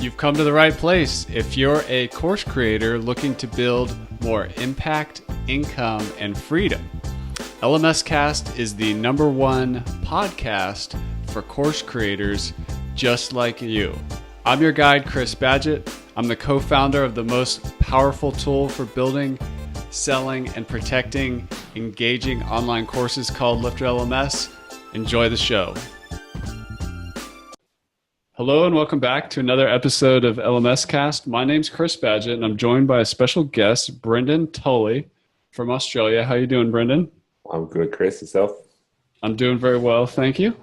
You've come to the right place. If you're a course creator looking to build more impact, income, and freedom, LMScast is the #1 podcast for course creators just like you. I'm your guide, Chris Badgett. I'm the co-founder of the most powerful tool for building, selling, and protecting engaging online courses called LifterLMS. Enjoy the show. Hello and welcome back to another episode of LMScast. My name's Chris Badgett and I'm joined by a special guest, Brendan Tully from Australia. How you doing, Brendan? I'm good, Chris. Yourself? I'm doing very well, thank you.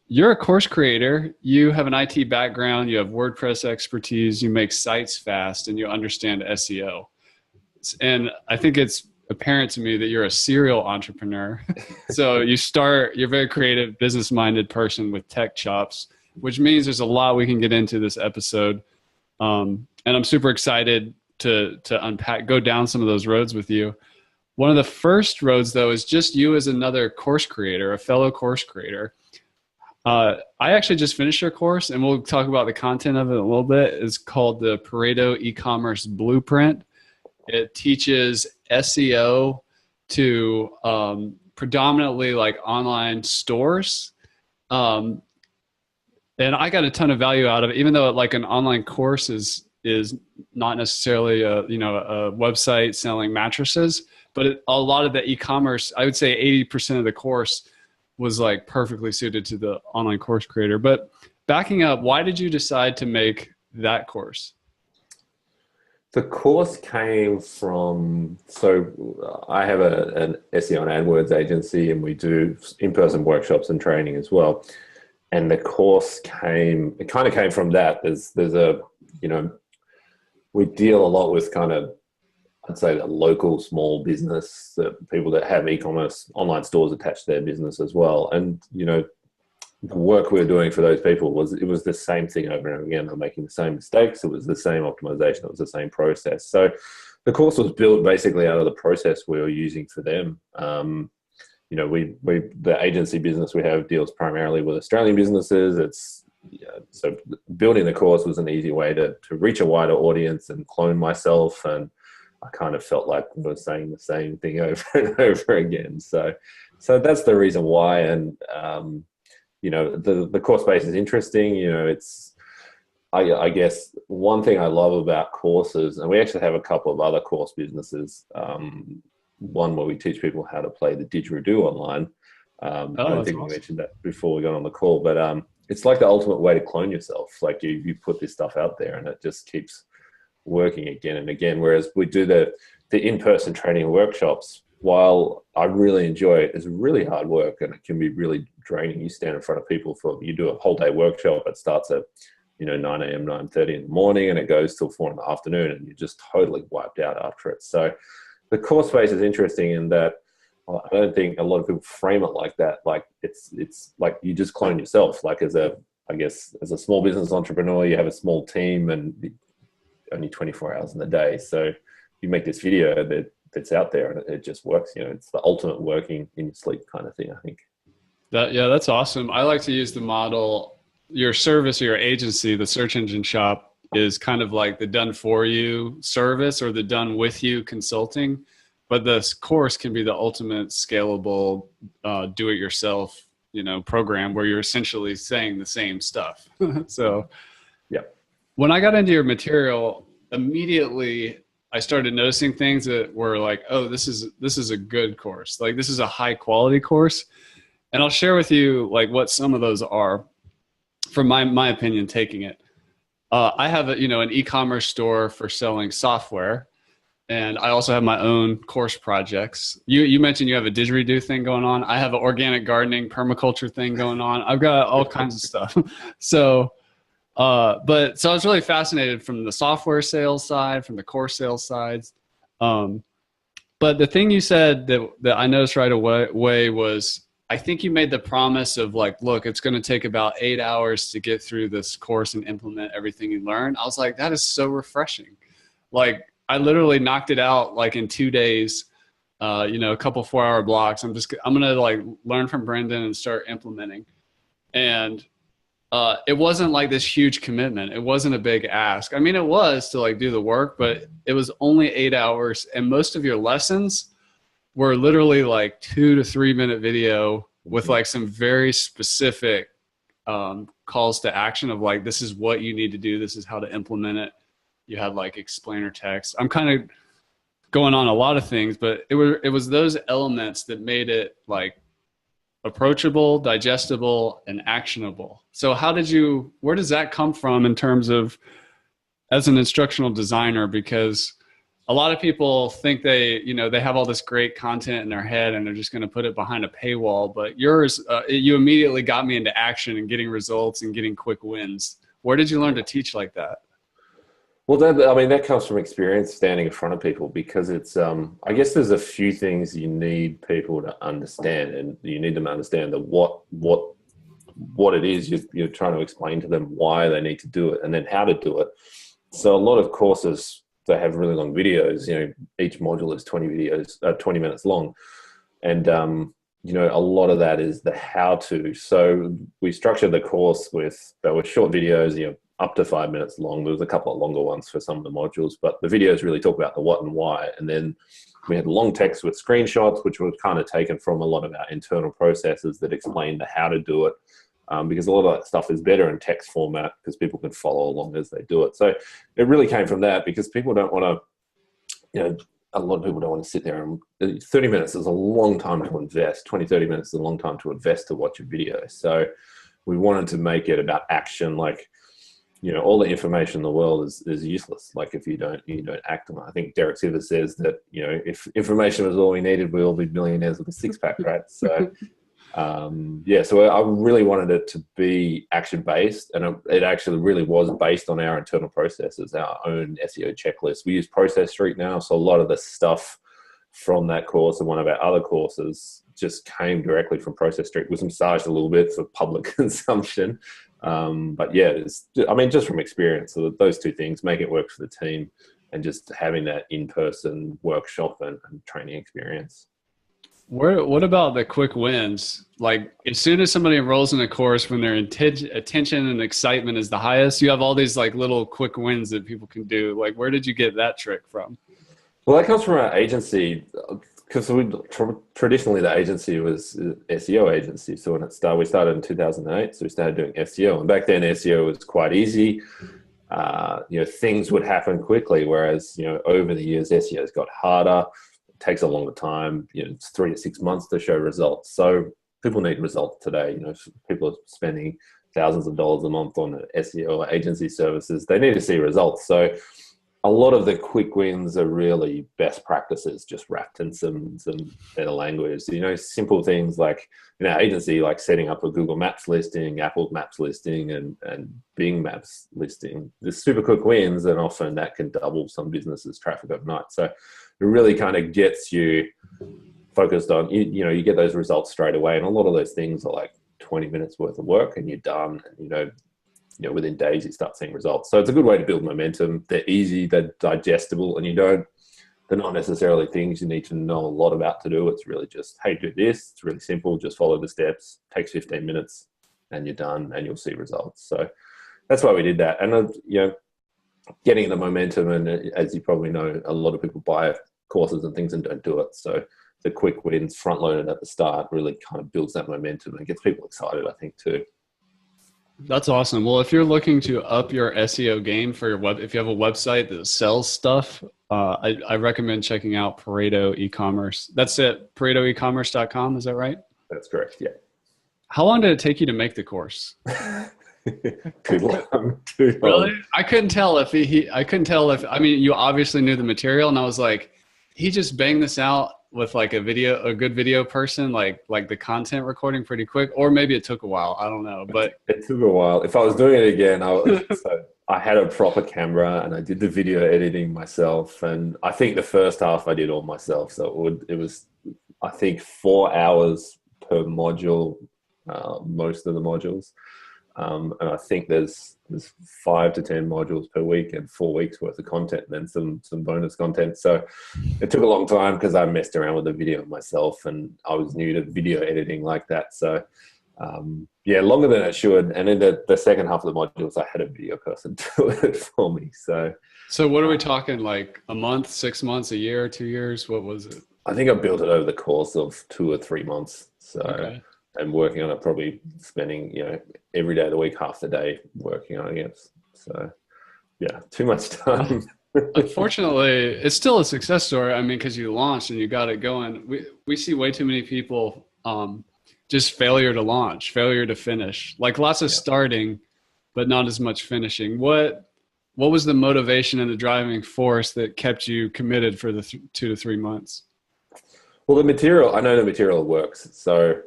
You're a course creator. You have an IT background. You have WordPress expertise. You make sites fast and you understand SEO. And I think it's apparent to me that you're a serial entrepreneur. So you're a very creative, business-minded person with tech chops, which means there's a lot we can get into this episode. And I'm super excited to go down some of those roads with you. One of the first roads, though, is just you as another course creator, a fellow course creator. I actually just finished your course, and we'll talk about the content of it a little bit. It's called the Pareto E-commerce Blueprint. It teaches SEO to predominantly like online stores. And I got a ton of value out of it, even though like an online course is not necessarily a website selling mattresses, but a lot of the e-commerce, I would say 80% of the course was like perfectly suited to the online course creator. But backing up, why did you decide to make that course? The course came from, I have an SEO and AdWords agency and we do in-person workshops and training as well. And the course came from that. We deal a lot with I'd say the local small business, the people that have e-commerce online stores attached to their business as well. And, the work we were doing for those people was the same thing over and over again. They're making the same mistakes. It was the same optimization. It was the same process. So the course was built basically out of the process we were using for them. The agency business we have deals primarily with Australian businesses. So building the course was an easy way to reach a wider audience and clone myself. And I kind of felt like we were saying the same thing over and over again. So that's the reason why. And, the course space is interesting. I guess one thing I love about courses, and we actually have a couple of other course businesses, one where we teach people how to play the didgeridoo online. I don't think we mentioned that before we got on the call, but it's like the ultimate way to clone yourself. Like you put this stuff out there and it just keeps working again and again. Whereas we do the in-person training workshops, while I really enjoy it, it's really hard work and it can be really draining. You stand in front of people you do a whole day workshop. It starts at 9 a.m., 9:30 in the morning, and it goes till 4 in the afternoon, and you're just totally wiped out after it. So the course space is interesting in that I don't think a lot of people frame it like that. Like it's like you just clone yourself. Like as a small business entrepreneur, you have a small team and only 24 hours in the day. So you make this video that's out there and it just works. It's the ultimate working in your sleep kind of thing, I think. That's awesome. I like to use the model, your service or your agency, the search engine shop, is kind of like the done for you service or the done with you consulting. But this course can be the ultimate scalable, do it yourself, program where you're essentially saying the same stuff. So yeah, when I got into your material, immediately I started noticing things that were like, oh, this is a good course. Like this is a high quality course. And I'll share with you like what some of those are from my opinion, taking it. I have an e-commerce store for selling software, and I also have my own course projects. You mentioned you have a didgeridoo thing going on. I have an organic gardening permaculture thing going on. I've got all kinds of stuff. So I was really fascinated from the software sales side, from the course sales sides. But the thing you said that I noticed right away was, I think you made the promise of like, look, it's going to take about 8 hours to get through this course and implement everything you learned. I was like, that is so refreshing. Like I literally knocked it out like in 2 days, a couple 4-hour blocks. I'm going to like learn from Brendan and start implementing. And it wasn't like this huge commitment. It wasn't a big ask. I mean, it was to like do the work, but it was only 8 hours. And most of your lessons were literally like 2 to 3 minute video with like some very specific calls to action of like, this is what you need to do. This is how to implement it. You had like explainer text. I'm kind of going on a lot of things, but it was those elements that made it like approachable, digestible, and actionable. So where does that come from in terms of as an instructional designer? Because a lot of people think they have all this great content in their head and they're just going to put it behind a paywall, but yours, you immediately got me into action and getting results and getting quick wins. Where did you learn to teach like that? Well, that comes from experience standing in front of people, because it's, I guess there's a few things you need people to understand, and you need them to understand that what it is you're trying to explain to them, why they need to do it, and then how to do it. So a lot of courses, they have really long videos. Each module is 20 minutes long. And, a lot of that is the how to. So we structured the course they were short videos, up to 5 minutes long. There was a couple of longer ones for some of the modules, but the videos really talk about the what and why. And then we had long text with screenshots, which were kind of taken from a lot of our internal processes that explain the how to do it. Because a lot of that stuff is better in text format because people can follow along as they do it. So it really came from that, because people don't want to, a lot of people don't want to sit there and 30 minutes is a long time to invest. 20, 30 minutes is a long time to invest to watch a video. So we wanted to make it about action. Like, all the information in the world is useless. Like if you don't act on it. I think Derek Sivers says that, if information was all we needed, we'd all be millionaires with a six pack, right? So, so I really wanted it to be action based, and it actually really was based on our internal processes, our own SEO checklist. We use Process Street now. So a lot of the stuff from that course and one of our other courses just came directly from Process Street. It was massaged a little bit for public consumption. But yeah, just from experience, so those two things make it work for the team, and just having that in-person workshop and training experience. What about the quick wins? Like as soon as somebody enrolls in a course, when their attention and excitement is the highest, you have all these like little quick wins that people can do. Like where did you get that trick from? Well, that comes from our agency, because traditionally the agency was an SEO agency. So when we started in 2008, so we started doing SEO, and back then SEO was quite easy. Things would happen quickly, whereas over the years SEO has got harder. It takes a longer time. It's 3 to 6 months to show results. So people need results today. People are spending thousands of dollars a month on SEO or agency services. They need to see results. So a lot of the quick wins are really best practices, just wrapped in some better language. Simple things like in our agency, like setting up a Google Maps listing, Apple Maps listing, and Bing Maps listing. There's super quick wins, and often that can double some businesses' traffic overnight. So it really kind of gets you focused on, you get those results straight away. And a lot of those things are like 20 minutes worth of work, and you're done. And, within days you start seeing results. So it's a good way to build momentum. They're easy, they're digestible, and they're not necessarily things you need to know a lot about to do. It's really just, hey, do this. It's really simple. Just follow the steps. Takes 15 minutes and you're done, and you'll see results. So that's why we did that. And, getting the momentum, and as you probably know, a lot of people buy courses and things and don't do it. So the quick wins front loaded at the start really kind of builds that momentum and gets people excited, I think, too. That's awesome. Well, if you're looking to up your SEO game for your if you have a website that sells stuff, I recommend checking out Pareto e-commerce. That's it. ParetoEcommerce.com. Is that right? That's correct. Yeah. How long did it take you to make the course? Too long. Really? I couldn't tell if you obviously knew the material, and I was like, he just banged this out with like a good video person, like the content recording pretty quick, or maybe it took a while. I don't know, but it took a while. If I was doing it again, I had a proper camera and I did the video editing myself. And I think the first half I did all myself. So it was, I think 4 hours per module, most of the modules. And I think there's 5 to 10 modules per week and 4 weeks worth of content, and then some bonus content. So it took a long time because I messed around with the video myself, and I was new to video editing like that. So Yeah, longer than it should. And in the second half of the modules, I had a video person do it for me. So what are we talking, like a month, 6 months, a year, 2 years? What was it? I think I built it over the course of 2 or 3 months. So Okay. and working on it, probably spending, every day of the week, half the day working on it. So yeah, too much time. Unfortunately, it's still a success story. I mean, because you launched and you got it going. We see way too many people just failure to launch, failure to finish. Like lots of Yeah. starting, but not as much finishing. What was the motivation and the driving force that kept you committed for the 2 to 3 months? Well, I know the material works. So,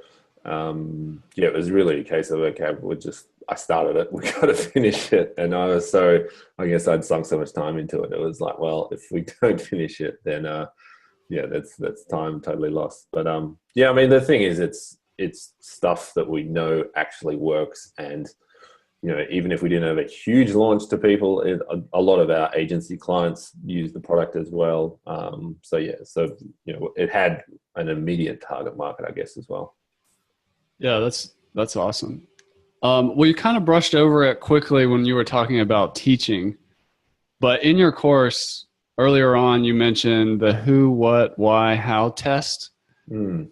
yeah, it was really a case of, okay, I started it, we got to finish it. And I guess I'd sunk so much time into it. It was like, well, if we don't finish it, then, yeah, that's time totally lost. But, yeah, I mean, the thing is, it's stuff that we know actually works. And, even if we didn't have a huge launch to people, a lot of our agency clients use the product as well. It had an immediate target market, I guess, as well. Yeah, that's awesome. Well, you kind of brushed over it quickly when you were talking about teaching, but in your course earlier on, you mentioned the who, what, why, how test. Mm.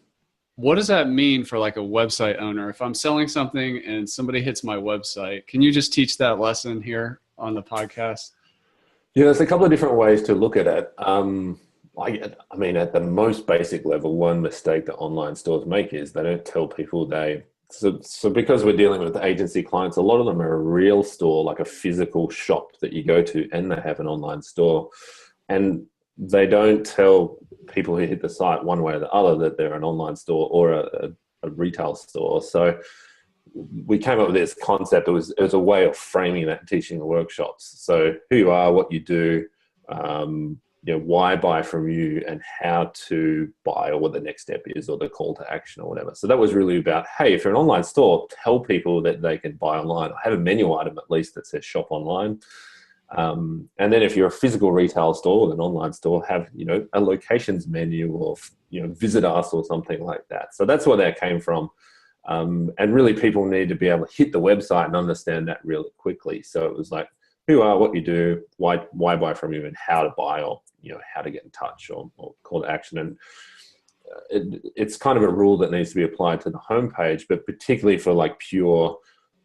What does that mean for like a website owner? If I'm selling something and somebody hits my website, can you just teach that lesson here on the podcast? Yeah, there's a couple of different ways to look at it. I mean, at the most basic level, one mistake that online stores make is they don't tell people so because we're dealing with agency clients, a lot of them are a real store, like a physical shop that you go to, and they have an online store. And they don't tell people who hit the site one way or the other that they're an online store or a retail store. So we came up with this concept. It was a way of framing that, teaching the workshops. So who you are, what you do, why buy from you, and how to buy, or what the next step is, or the call to action or whatever. So that was really about, hey, if you're an online store, tell people that they can buy online, or have a menu item at least that says shop online. And then if you're a physical retail store or an online store, have, a locations menu, or, visit us or something like that. So that's where that came from. And really people need to be able to hit the website and understand that really quickly. So it was like, who you are, what you do, why buy from you, and how to buy, or, how to get in touch, or call to action. And it's kind of a rule that needs to be applied to the homepage, but particularly for like pure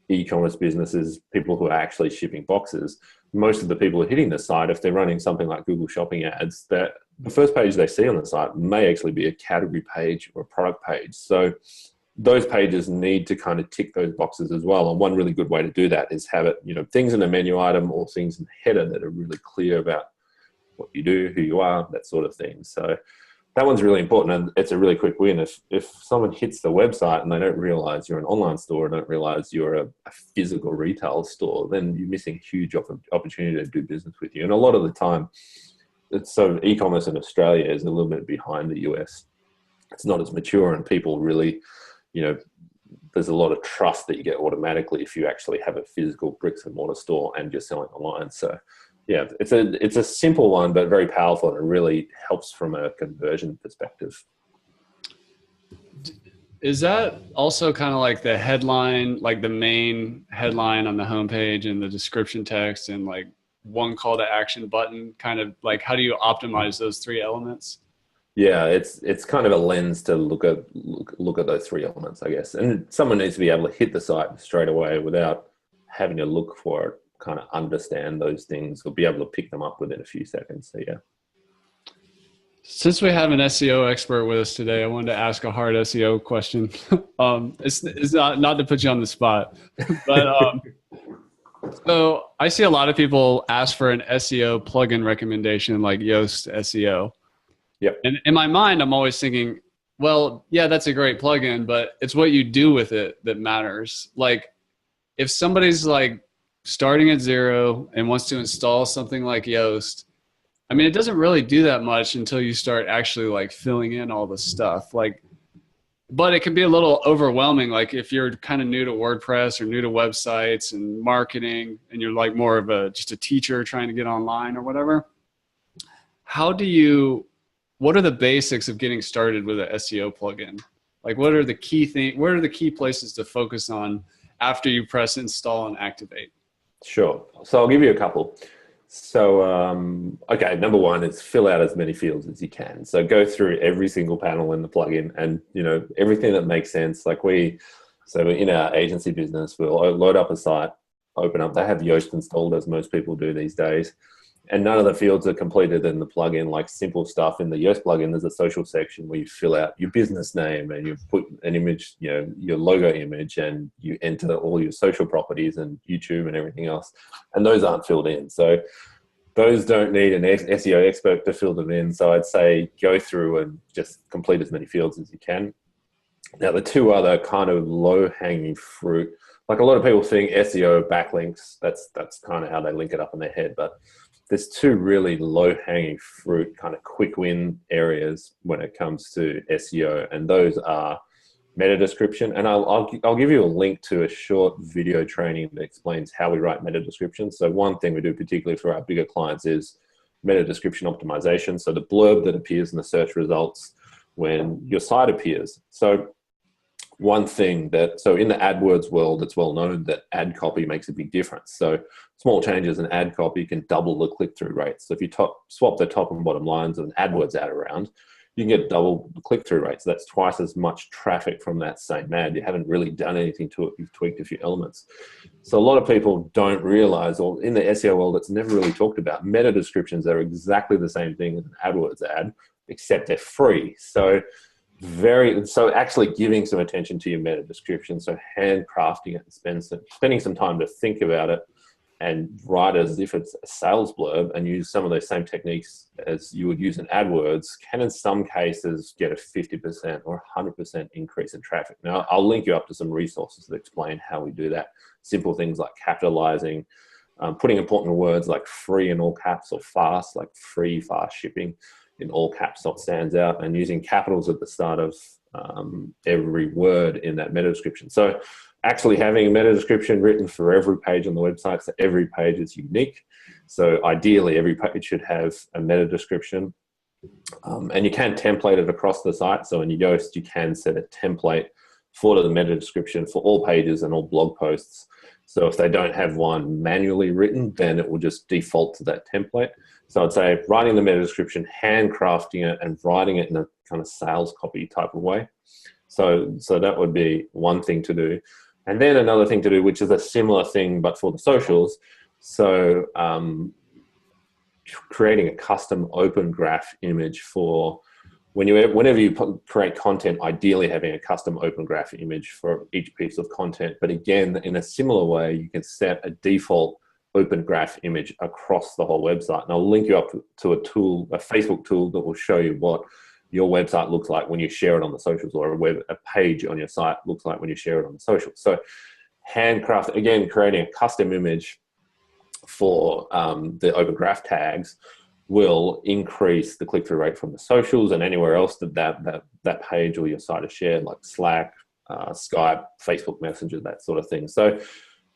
e-commerce businesses, people who are actually shipping boxes. Most of the people who are hitting the site, if they're running something like Google Shopping ads, that the first page they see on the site may actually be a category page or a product page. So those pages need to kind of tick those boxes as well. And one really good way to do that is have it, things in a menu item or things in the header that are really clear about what you do, who you are, that sort of thing. So that one's really important, and it's a really quick win. If someone hits the website and they don't realize you're an online store, and don't realize you're a physical retail store, then you're missing a huge opportunity to do business with you. And a lot of the time, e-commerce in Australia is a little bit behind the US. It's not as mature, and people really, there's a lot of trust that you get automatically if you actually have a physical bricks and mortar store and you're selling online. So yeah, it's a simple one, but very powerful, and it really helps from a conversion perspective. Is that also kind of like the headline, like the main headline on the homepage and the description text, and like one call to action button, kind of like, how do you optimize those three elements? Yeah, it's kind of a lens to look at those three elements, I guess. And someone needs to be able to hit the site straight away without having to look for it, kind of understand those things, or be able to pick them up within a few seconds. So yeah. Since we have an SEO expert with us today, I wanted to ask a hard SEO question. It's not to put you on the spot, but so I see a lot of people ask for an SEO plugin recommendation like Yoast SEO. Yep. And in my mind, I'm always thinking, well, yeah, that's a great plugin, but it's what you do with it that matters. Like if somebody's like starting at zero and wants to install something like Yoast, I mean, it doesn't really do that much until you start actually like filling in all the stuff. Like, but it can be a little overwhelming. Like if you're kind of new to WordPress or new to websites and marketing, and you're like more of just a teacher trying to get online or whatever. What are the basics of getting started with an SEO plugin? Like, what are the key things? What are the key places to focus on after you press install and activate? Sure. So I'll give you a couple. So, okay, number one is fill out as many fields as you can. So go through every single panel in the plugin and, everything that makes sense. So in our agency business, we'll load up a site, open up, they have Yoast installed as most people do these days. And none of the fields are completed in the plugin, like simple stuff. In the Yoast plugin, there's a social section where you fill out your business name and you put an image, your logo image, and you enter all your social properties and YouTube and everything else. And those aren't filled in. So those don't need an SEO expert to fill them in. So I'd say go through and just complete as many fields as you can. Now, the two other kind of low-hanging fruit, like a lot of people think SEO backlinks, that's kind of how they link it up in their head. But there's two really low-hanging fruit kind of quick win areas when it comes to SEO, and those are meta description. And I'll give you a link to a short video training that explains how we write meta descriptions. So one thing we do particularly for our bigger clients is meta description optimization. So the blurb that appears in the search results when your site appears. So one thing so in the AdWords world, it's well known that ad copy makes a big difference. So small changes in ad copy can double the click-through rate. So if you swap the top and bottom lines of an AdWords ad around, you can get double the click-through rate. So that's twice as much traffic from that same ad. You haven't really done anything to it. You've tweaked a few elements. So a lot of people don't realize, or in the SEO world, it's never really talked about. Meta descriptions are exactly the same thing as an AdWords ad, except they're free. So actually giving some attention to your meta description, so handcrafting it and spending some time to think about it and write it as if it's a sales blurb and use some of those same techniques as you would use in AdWords can in some cases get a 50% or 100% increase in traffic. Now, I'll link you up to some resources that explain how we do that. Simple things like capitalizing, putting important words like free in all caps or fast, like free, fast shipping in all caps, that stands out, and using capitals at the start of every word in that meta description. So actually having a meta description written for every page on the website, so every page is unique. So ideally, every page should have a meta description. And you can template it across the site. So in Yoast, you can set a template for the meta description for all pages and all blog posts. So if they don't have one manually written, then it will just default to that template. So I'd say writing the meta description, handcrafting it, and writing it in a kind of sales copy type of way. So that would be one thing to do. And then another thing to do, which is a similar thing, but for the socials. So creating a custom open graph image for whenever you create content, ideally having a custom open graph image for each piece of content. But again, in a similar way, you can set a default open graph image across the whole website. And I'll link you up to a Facebook tool that will show you what your website looks like when you share it on the socials, or a page on your site looks like when you share it on the socials. So handcraft, again, creating a custom image for the open graph tags will increase the click-through rate from the socials and anywhere else that page or your site is shared, like Slack, Skype, Facebook Messenger, that sort of thing. So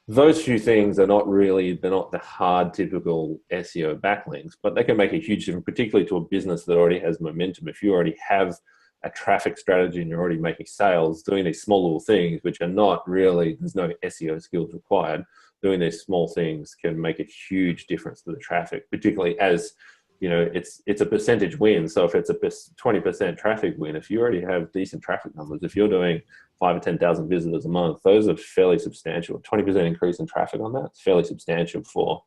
those few things they're not the hard typical SEO backlinks, but they can make a huge difference, particularly to a business that already has momentum. If you already have a traffic strategy and you're already making sales, doing these small little things, which are not really, there's no SEO skills required, doing these small things can make a huge difference to the traffic, particularly as it's a percentage win. So if it's a 20% traffic win, if you already have decent traffic numbers, if you're doing 5,000 or 10,000 visitors a month, those are fairly substantial. 20% increase in traffic on that, it's fairly substantial for,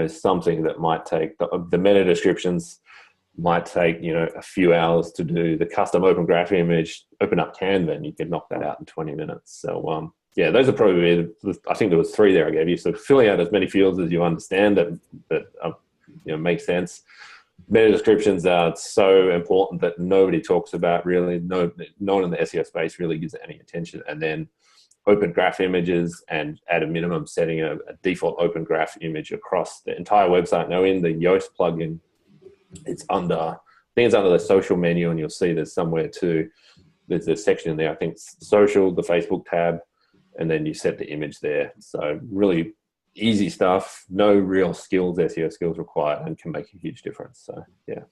something that might take the meta descriptions might take, a few hours to do. The custom open graph image, open up Canva, and you can knock that out in 20 minutes. So, yeah, those are probably, I think there was 3 there I gave you. So filling out as many fields as you understand that make sense. Meta descriptions are so important that nobody talks about, really. No one in the SEO space really gives it any attention. And then open graph images, and at a minimum setting a default open graph image across the entire website. Now in the Yoast plugin, it's under the social menu, and you'll see there's a section in there, I think social, the Facebook tab, and then you set the image there. So really easy stuff, no real SEO skills required, and can make a huge difference. So yeah.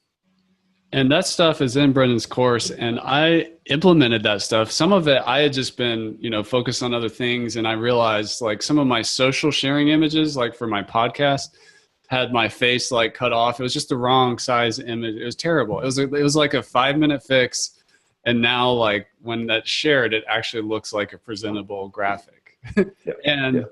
And that stuff is in Brendan's course, and I implemented that stuff. Some of it I had just been, focused on other things, and I realized like some of my social sharing images, like for my podcast, had my face like cut off. It was just the wrong size image. It was terrible. It was like a 5-minute fix, and now like when that's shared, it actually looks like a presentable graphic. Yeah. and Yeah.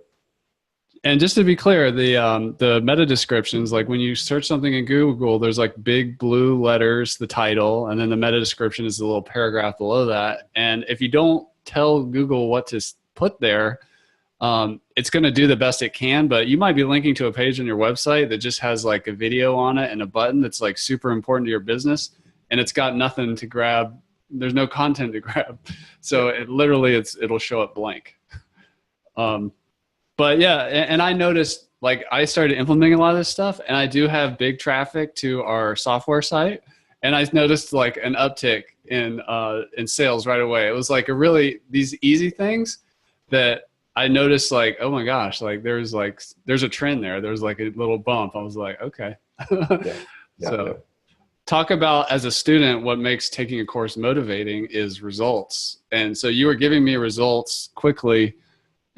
And just to be clear, the meta descriptions, like when you search something in Google, there's like big blue letters, the title, and then the meta description is the little paragraph below that. And if you don't tell Google what to put there, it's going to do the best it can, but you might be linking to a page on your website that just has like a video on it and a button that's like super important to your business, and it's got nothing to grab. There's no content to grab. So it'll show up blank. But yeah, and I noticed like I started implementing a lot of this stuff, and I do have big traffic to our software site, and I noticed like an uptick in sales right away. It was like these easy things that I noticed like, oh my gosh, like there's a trend there. There's like a little bump. I was like, okay. So talk about, as a student, what makes taking a course motivating is results. And so you were giving me results quickly,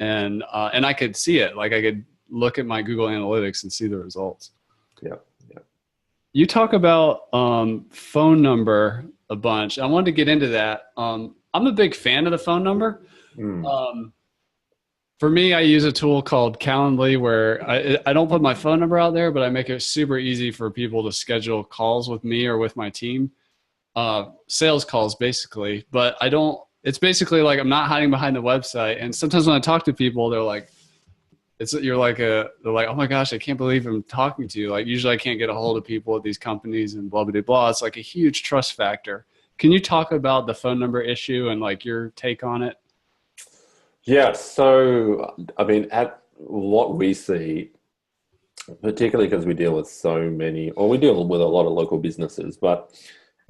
and I could see it. Like I could look at my Google Analytics and see the results. Yeah. Yeah. You talk about phone number a bunch. I wanted to get into that. I'm a big fan of the phone number. For me, I use a tool called Calendly where I don't put my phone number out there, but I make it super easy for people to schedule calls with me or with my team. Sales calls basically, but it's basically like I'm not hiding behind the website. And sometimes when I talk to people, they're like, they're like, oh my gosh, I can't believe I'm talking to you. Like usually I can't get a hold of people at these companies and blah, blah, blah, blah. It's like a huge trust factor. Can you talk about the phone number issue and like your take on it? Yeah. So, I mean, at what we see, particularly because we deal with we deal with a lot of local businesses, but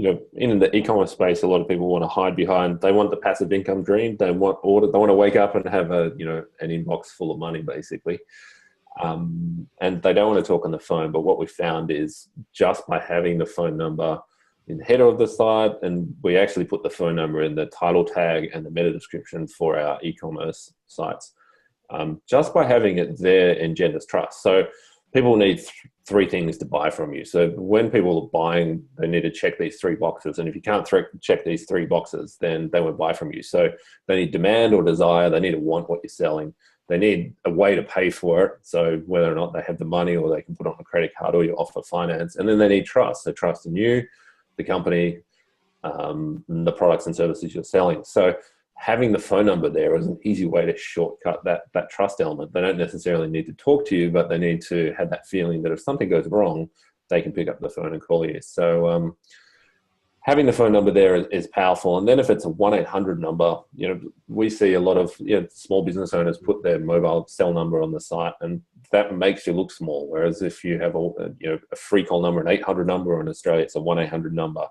in the e-commerce space, a lot of people want to hide behind. They want the passive income dream. They want They want to wake up and have an inbox full of money, basically, and they don't want to talk on the phone. But what we found is just by having the phone number in the header of the site, and we actually put the phone number in the title tag and the meta description for our e-commerce sites. Just by having it there engenders trust. So people need three things to buy from you. So when people are buying, they need to check these three boxes. And if you can't check these three boxes, then they won't buy from you. So they need demand or desire. They need to want what you're selling. They need a way to pay for it. So whether or not they have the money, or they can put it on a credit card, or you offer finance. And then they need trust. So trust in you, the company, the products and services you're selling. So having the phone number there is an easy way to shortcut that trust element. They don't necessarily need to talk to you, but they need to have that feeling that if something goes wrong, they can pick up the phone and call you. So having the phone number there is powerful. And then if it's a 1-800 number, we see a lot of small business owners put their mobile cell number on the site, and that makes you look small. Whereas if you have a free call number, an 800 number, or in Australia it's a 1-800 number,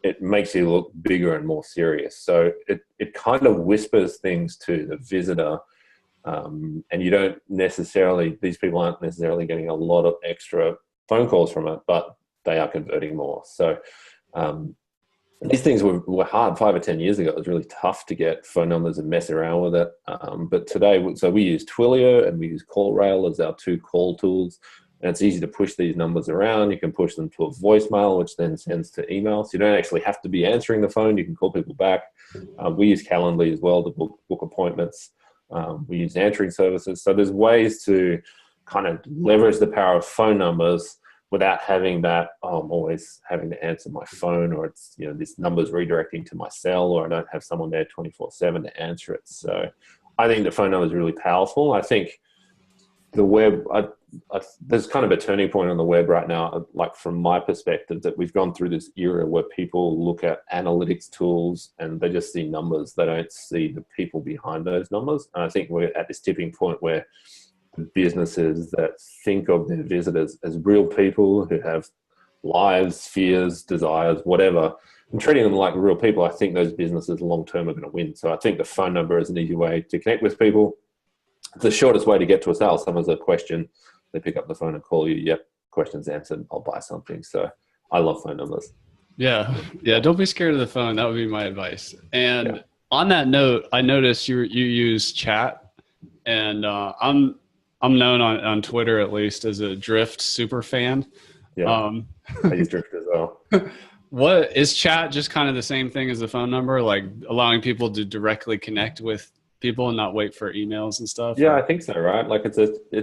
it makes you look bigger and more serious. So it kind of whispers things to the visitor, and these people aren't necessarily getting a lot of extra phone calls from it, but they are converting more. So these things were hard 5 or 10 years ago. It was really tough to get phone numbers and mess around with it. But today, so we use Twilio and we use CallRail as our two call tools. And it's easy to push these numbers around. You can push them to a voicemail, which then sends to email. So you don't actually have to be answering the phone. You can call people back. We use Calendly as well to book appointments. We use answering services. So there's ways to kind of leverage the power of phone numbers without having that, I'm always having to answer my phone, or it's, this number's redirecting to my cell, or I don't have someone there 24/7 to answer it. So I think the phone number is really powerful. I think the web, there's kind of a turning point on the web right now, like from my perspective, that we've gone through this era where people look at analytics tools and they just see numbers. They don't see the people behind those numbers. And I think we're at this tipping point where businesses that think of their visitors as real people who have lives, fears, desires, whatever, and treating them like real people, I think those businesses long-term are going to win. So I think the phone number is an easy way to connect with people. It's the shortest way to get to a sale. Someone's a question, they pick up the phone and call you. Yep, question's answered. I'll buy something. So I love phone numbers. Yeah. Yeah. Don't be scared of the phone. That would be my advice. Yeah. And on that note, I noticed you use chat, and I'm known on Twitter at least as a Drift super fan. Yeah. Um, I use Drift as well. what is chat just kind of the same thing as the phone number, like allowing people to directly connect with people and not wait for emails and stuff? Yeah, I Or think so, right? Like it's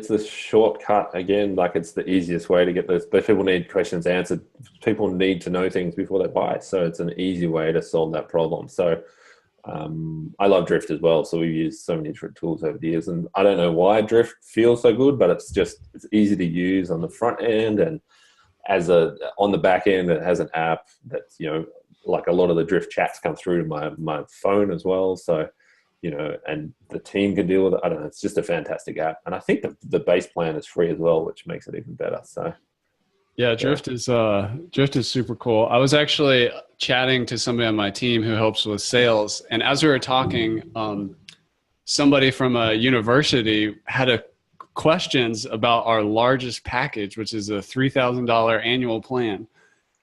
a shortcut again, like it's the easiest way to get those, but people need questions answered. People need to know things before they buy. So it's an easy way to solve that problem. So I love Drift as well. So we've used so many different tools over the years, and I don't know why Drift feels so good, but it's easy to use on the front end, and on the back end, it has an app that's, like a lot of the Drift chats come through to my phone as well. So, and the team can deal with it. I don't know. It's just a fantastic app. And I think the base plan is free as well, which makes it even better. So, yeah, yeah. Drift is super cool. I was actually chatting to somebody on my team who helps with sales, and as we were talking, somebody from a university had questions about our largest package, which is a $3,000 annual plan.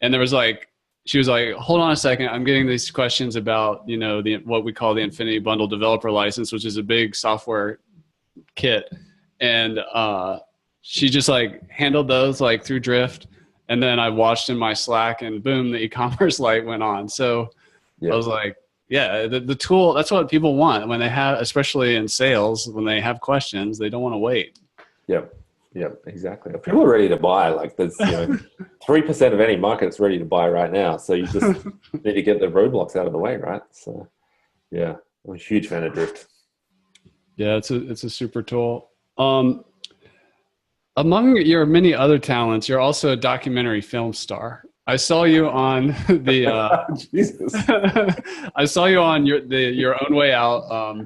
And there was like, she was like, hold on a second, I'm getting these questions about, what we call the Infinity Bundle developer license, which is a big software kit. And she just like handled those like through Drift. And then I watched in my Slack, and boom, the e-commerce light went on. So I Yeah. was like, yeah, the tool, that's what people want when they have, especially in sales, when they have questions, they don't want to wait. Yeah. Yeah, exactly. People are ready to buy. Like there's, 3% of any market's ready to buy right now. So you just need to get the roadblocks out of the way, right? So yeah, I'm a huge fan of Drift. Yeah, it's a super tool. Among your many other talents, you're also a documentary film star. I saw you on the Jesus. I saw you on your own way out.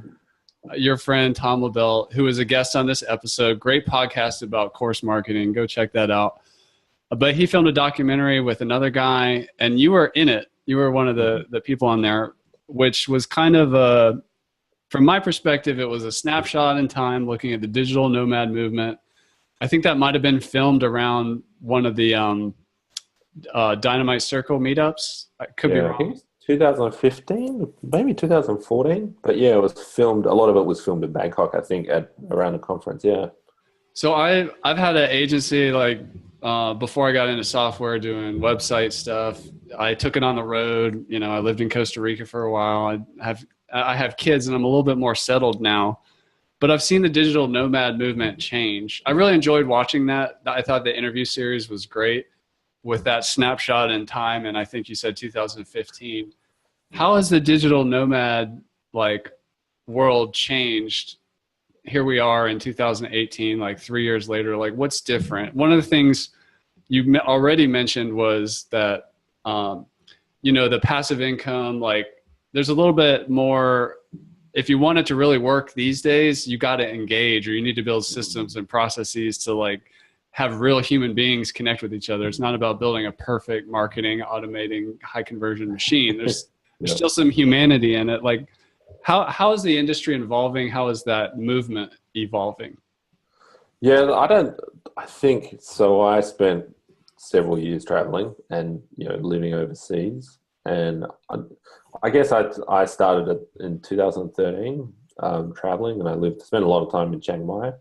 Your friend Tom LaBelle, who was a guest on this episode, great podcast about course marketing. Go check that out. But he filmed a documentary with another guy, and you were in it. You were one of the people on there, which was kind of from my perspective, it was a snapshot in time looking at the digital nomad movement. I think that might have been filmed around one of the Dynamite Circle meetups. I could be Yeah, I think wrong. it's 2015, maybe 2014. But yeah, it was filmed. A lot of it was filmed in Bangkok, I think, at around a conference. Yeah. So I've had an agency like before I got into software doing website stuff. I took it on the road. I lived in Costa Rica for a while. I have kids, and I'm a little bit more settled now. But I've seen the digital nomad movement change. I really enjoyed watching that. I thought the interview series was great with that snapshot in time. And I think you said 2015. How has the digital nomad like world changed? Here we are in 2018, like 3 years later. Like, what's different? One of the things you already mentioned was that the passive income. Like, there's a little bit more. If you want it to really work these days, you got to engage, or you need to build systems and processes to like have real human beings connect with each other. It's not about building a perfect marketing, automating, high conversion machine. There's Yeah. still some humanity in it. Like, how is the industry evolving? How is that movement evolving? Yeah, I think so. I spent several years traveling and, living overseas. And I guess I started it in 2013, traveling, and spent a lot of time in Chiang Mai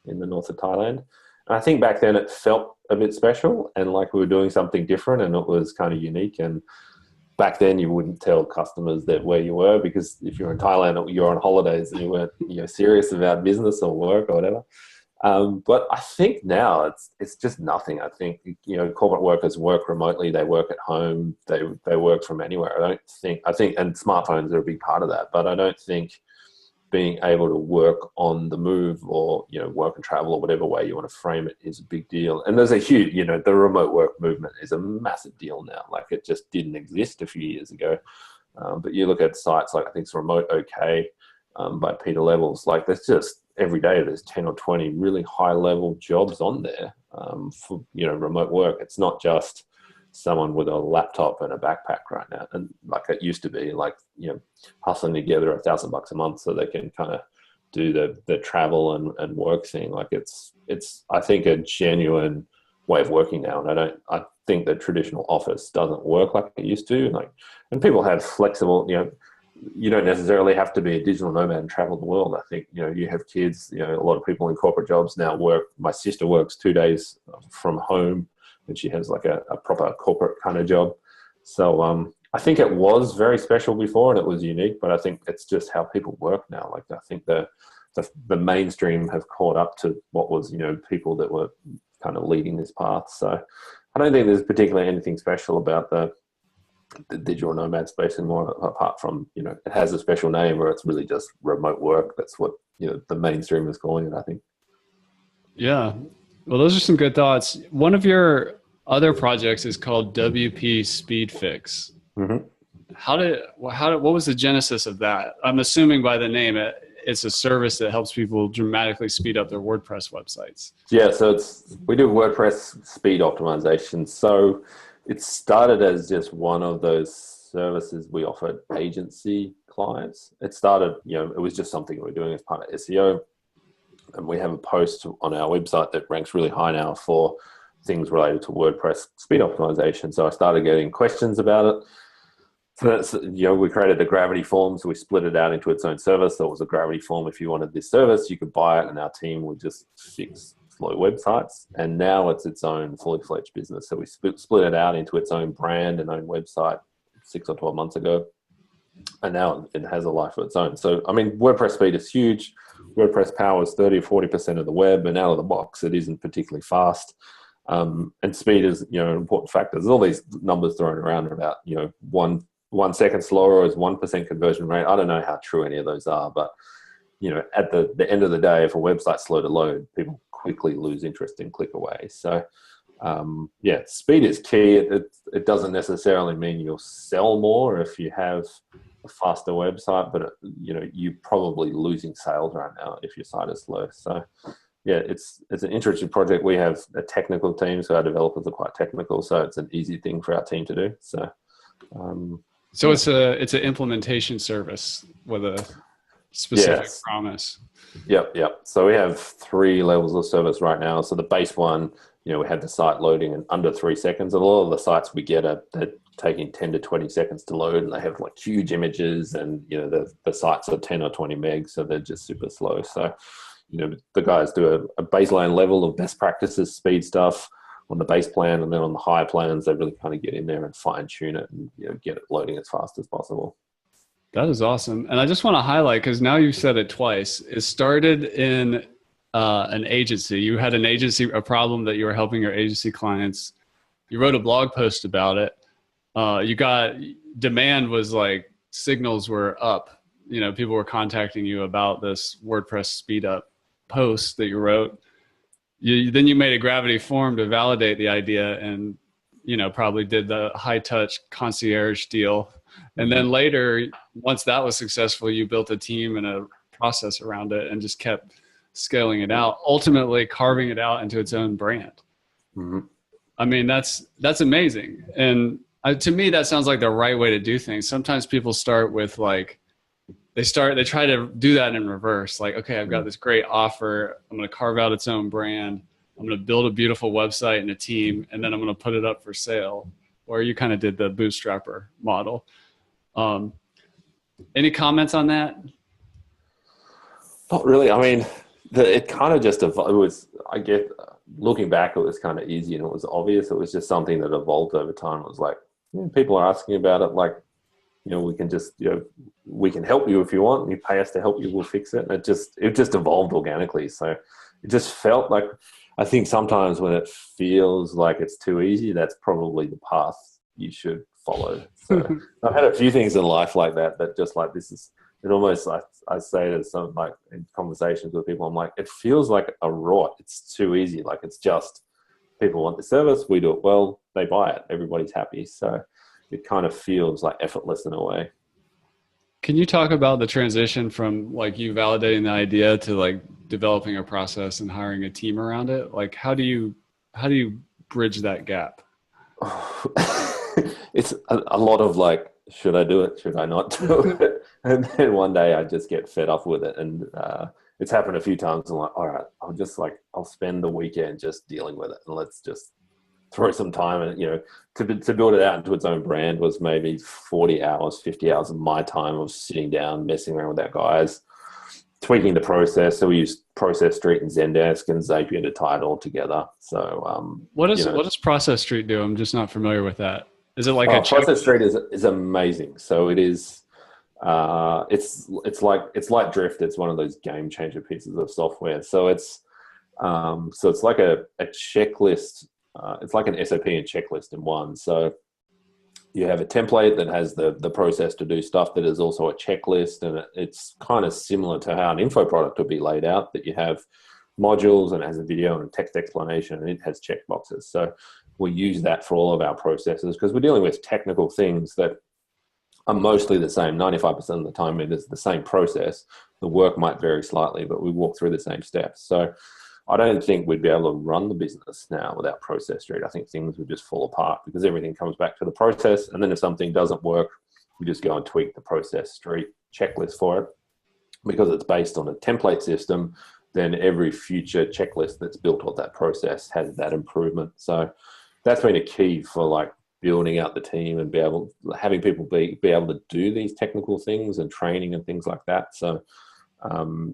in the north of Thailand. And I think back then it felt a bit special and like we were doing something different, and it was kind of unique. And back then you wouldn't tell customers that where you were, because if you're in Thailand, you're on holidays and you weren't serious about business or work or whatever. But I think now it's just nothing. I think corporate workers work remotely. They work at home. They work from anywhere. I think, and smartphones are a big part of that. But I don't think being able to work on the move, or work and travel, or whatever way you want to frame it, is a big deal. And there's a huge, the remote work movement is a massive deal now. Like, it just didn't exist a few years ago. But you look at sites like, I think it's Remote OK, by Peter Levels. Like, there's just every day there's 10 or 20 really high level jobs on there for remote work. It's not just someone with a laptop and a backpack right now, and like it used to be, like hustling together $1,000 a month so they can kind of do the travel and work thing. Like, it's I think a genuine way of working now. And I think the traditional office doesn't work like it used to. And people have flexible, you don't necessarily have to be a digital nomad and travel the world. I think, you have kids, a lot of people in corporate jobs now work. My sister works 2 days from home, and she has like a proper corporate kind of job. So I think it was very special before and it was unique, but I think it's just how people work now. Like, I think the mainstream have caught up to what was, people that were kind of leading this path. So I don't think there's particularly anything special about the digital nomad space anymore, apart from, it has a special name, or it's really just remote work. That's what, the mainstream is calling it, I think. Yeah. Well, those are some good thoughts. One of your other projects is called WP Speed Fix. Mm-hmm. What was the genesis of that? I'm assuming by the name, it's a service that helps people dramatically speed up their WordPress websites. Yeah. So we do WordPress speed optimization. So it started as just one of those services we offered agency clients. It started, it was just something we were doing as part of SEO. And we have a post on our website that ranks really high now for things related to WordPress speed optimization. So I started getting questions about it. So we created the Gravity form, so we split it out into its own service. So it was a Gravity form. If you wanted this service, you could buy it, and our team would just fix slow websites. And now it's its own fully fledged business. So we split it out into its own brand and own website 6 or 12 months ago. And now it has a life of its own. So, WordPress speed is huge. WordPress powers 30 or 40% of the web, and out of the box, it isn't particularly fast. And speed is, an important factor. There's all these numbers thrown around about, 1 second slower is 1% conversion rate. I don't know how true any of those are, but, at the end of the day, if a website's slow to load, people quickly lose interest and click away. So, speed is key. It doesn't necessarily mean you'll sell more if you have a faster website, but you're probably losing sales right now if your site is slow. So it's an interesting project. We have a technical team, so our developers are quite technical, so it's an easy thing for our team to do. So it's an implementation service with a specific promise. Yep. So we have 3 levels of service right now. So the base one, we have the site loading in under 3 seconds. A lot of the sites we get they're taking 10 to 20 seconds to load, and they have like huge images, and the sites are 10 or 20 megs, so they're just super slow. So the guys do a baseline level of best practices speed stuff on the base plan, and then on the higher plans they really kind of get in there and fine tune it and get it loading as fast as possible. That is awesome. And I just want to highlight, because now you've said it twice, it started in an agency. You had a problem that you were helping your agency clients. You wrote a blog post about it. You got demand was like signals were up. People were contacting you about this WordPress speed up post that you wrote. Then you made a Gravity form to validate the idea, and probably did the high touch concierge deal. And then later, once that was successful, you built a team and a process around it and just kept scaling it out, ultimately carving it out into its own brand. Mm-hmm. That's amazing. And to me, that sounds like the right way to do things. Sometimes people start with they try to do that in reverse. Like, okay, I've got this great offer. I'm going to carve out its own brand. I'm going to build a beautiful website and a team, and then I'm going to put it up for sale. Or you kind of did the bootstrapper model. Any comments on that? Not really. It kind of just evolved. It was, I get, looking back, it was kind of easy and it was obvious. It was just something that evolved over time. It was like, people are asking about it. Like, we can just, we can help you if you want. You pay us to help you, we'll fix it. And it just evolved organically. So it just felt like, I think sometimes when it feels like it's too easy, that's probably the path you should follow. So I've had a few things in life like that just like this is, it almost, I say to some, like in conversations with people, I'm like, it feels like a rot. It's too easy. Like, it's just, people want the service, we do it well, they buy it, everybody's happy. So it kind of feels like effortless in a way. Can you talk about the transition from like you validating the idea to like developing a process and hiring a team around it? Like, how do you bridge that gap? It's a lot of like, should I do it? Should I not do it? And then one day I just get fed up with it. And it's happened a few times. I'm like, all right, I'll spend the weekend just dealing with it, and let's just throw some time, and to build it out into its own brand was maybe 40 hours, 50 hours of my time of sitting down, messing around with our guys, tweaking the process. So we use Process Street and Zendesk and Zapier to tie it all together. So what does Process Street do? I'm just not familiar with that. Is it like a Process Street is amazing. So it is. It's like Drift. It's one of those game changer pieces of software. So it's like a checklist. It's like an SOP and checklist in one. So you have a template that has the process to do stuff that is also a checklist, and it's kind of similar to how an info product would be laid out, that you have modules and it has a video and a text explanation and it has checkboxes. So we use that for all of our processes because we're dealing with technical things that are mostly the same. 95% of the time it is the same process. The work might vary slightly, but we walk through the same steps. So I don't think we'd be able to run the business now without Process Street. I think things would just fall apart because everything comes back to the process. And then if something doesn't work, we just go and tweak the Process Street checklist for it. Because it's based on a template system, then every future checklist that's built on that process has that improvement. So that's been a key for like building out the team and having people be able to do these technical things and training and things like that. So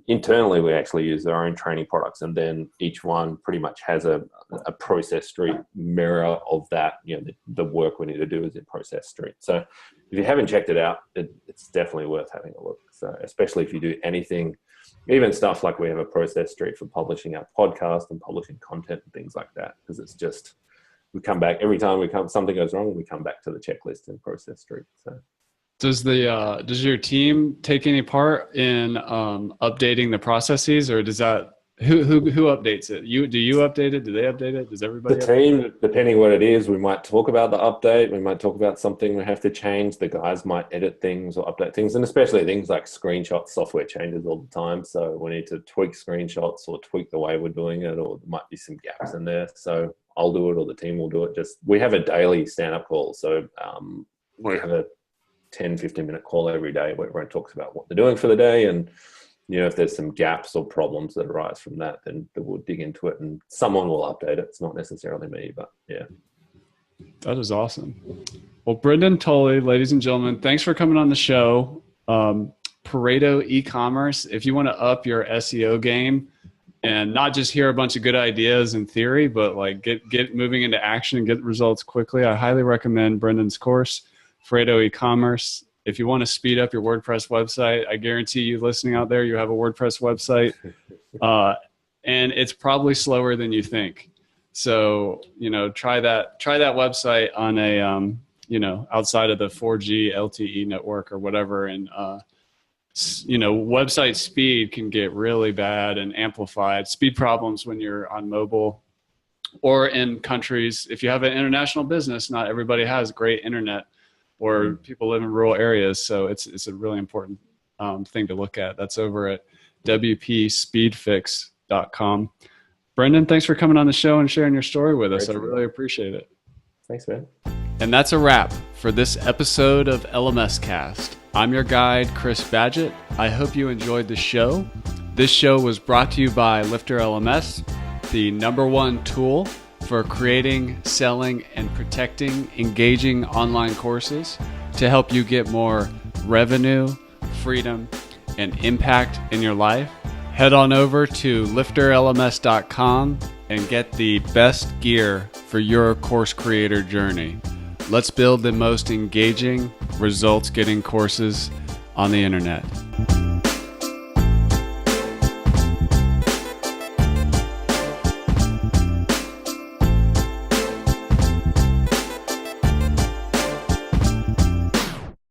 internally, we actually use our own training products, and then each one pretty much has a Process Street mirror of that. The work we need to do is in Process Street. So if you haven't checked it out, it's definitely worth having a look. So especially if you do anything, even stuff like we have a Process Street for publishing our podcast and publishing content and things like that, because it's just we come back every time something goes wrong, we come back to the checklist in Process Street. So. Does your team take any part in updating the processes, or does that who updates it? Do you update it? Do they update it? Does everybody? The team, depending what it is, we might talk about the update. We might talk about something we have to change. The guys might edit things or update things, and especially things like screenshots. Software changes all the time, so we need to tweak screenshots or tweak the way we're doing it, or there might be some gaps in there. So I'll do it, or the team will do it. We have a daily stand-up call, so we have a 10-15 minute call every day where everyone talks about what they're doing for the day, and if there's some gaps or problems that arise from that, then we'll dig into it and someone will update it. It's not necessarily me, but yeah. That is awesome. Well, Brendan Tully, ladies and gentlemen, thanks for coming on the show. Pareto e-commerce, if you want to up your SEO game and not just hear a bunch of good ideas in theory, but like get moving into action and get results quickly, I highly recommend Brendan's course, Pareto e-commerce. If you want to speed up your WordPress website, I guarantee you listening out there, you have a WordPress website, and it's probably slower than you think. So, try that website on a, outside of the 4G LTE network or whatever. And, website speed can get really bad and amplified. Speed problems when you're on mobile or in countries. If you have an international business, not everybody has great internet, or people live in rural areas. So it's a really important thing to look at. That's over at wpspeedfix.com. Brendan, thanks for coming on the show and sharing your story with us. I really appreciate it. Thanks, man. And that's a wrap for this episode of LMScast. I'm your guide, Chris Badgett. I hope you enjoyed the show. This show was brought to you by LifterLMS, the #1 tool for creating, selling, and protecting engaging online courses to help you get more revenue, freedom, and impact in your life. Head on over to LifterLMS.com and get the best gear for your course creator journey. Let's build the most engaging, results-getting courses on the internet.